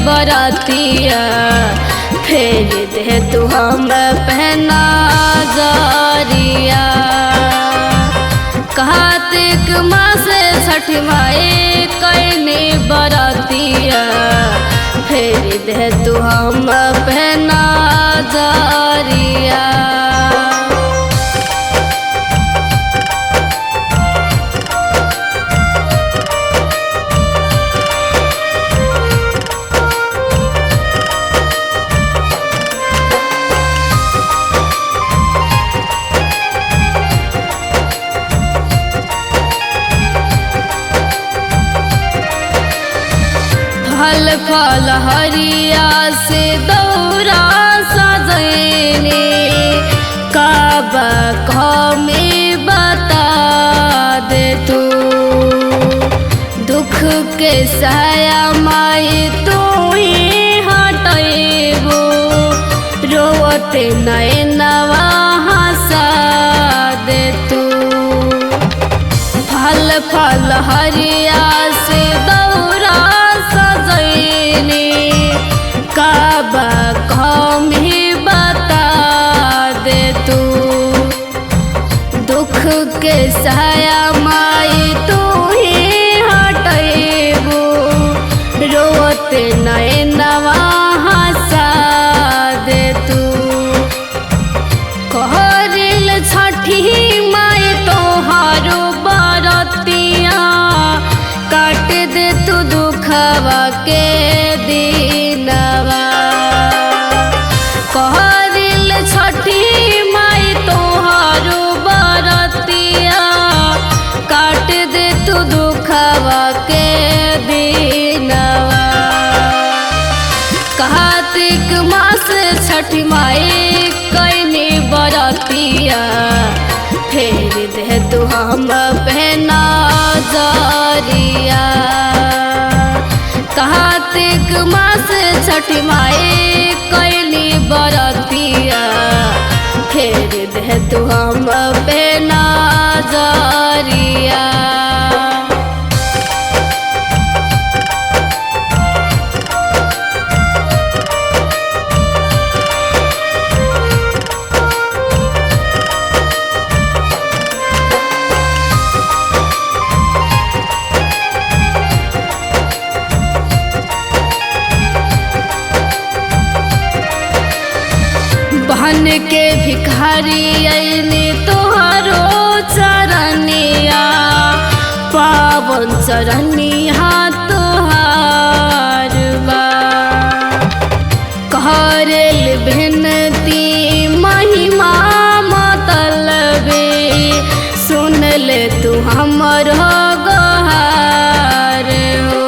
बरातिया फेर दे तू हम पहना जरिया। कार्तिक मास छठ माई कैनी बरातिया फेर दे तू हम पहना जरिया। फल फल हरिया से दौरा सजैने काबा में बता दे तू। दुख के साया माई तू ही हटेबो रोते नैनवा हंसा दे तू। फल फल हरिया से दौरा सजैने काबा में बता दे तू। दुख के साया माई तू ही हटेबो रोते नैनवा हंसा दे तू। कहरिल छठी माई तोहारो बरतिया काट दे तू दुखवा के दिनवा। कहरिल छठी माई तोहारो बरतिया काट दे तू दुखवा के दिनवा। कार्तिक मास छठ माई कैनी बरतिया फेर दे तू हम पहना जरिया। कार्तिक मास छठ माई कैनी बरतिया फेर दे तू हम पहना जरिया। बहन के भिखारी अइनी तोहरो चरनिया पावन चरनिया तोहार बा। कहरेल बिनती महिमा मतलबे सुन ले तू हमर गोहार हो।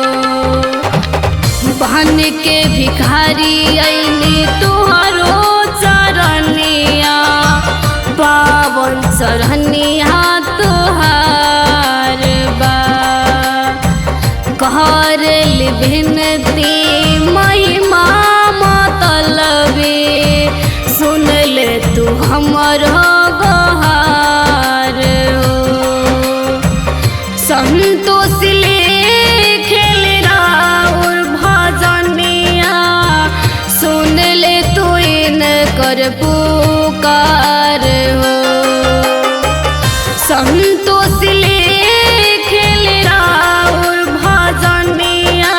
बहन के भिखारी अइनी तोहरो चरनिया पावन चरनिया तोहार बा। कहरेल बिनती महिमा मतलबे सुन ले तू हमर गोहार हो। संतोष खेल राउर भजनिया सुन ले तू इन कर पुकार हो। संतोष खेल राउर भजनिया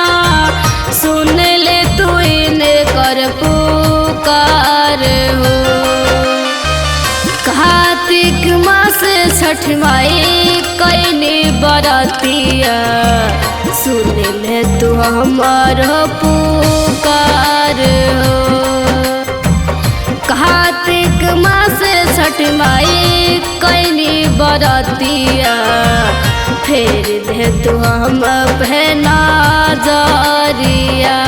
सुन ले तू इन कर पुकार हो। कार्तिक मास छठ माई कैनी बरतिया सुन ले तू हमर पुकार हो। कार्तिक मास छठ माई कैनी बरतिया फेर दे तू हम पहना जरिया।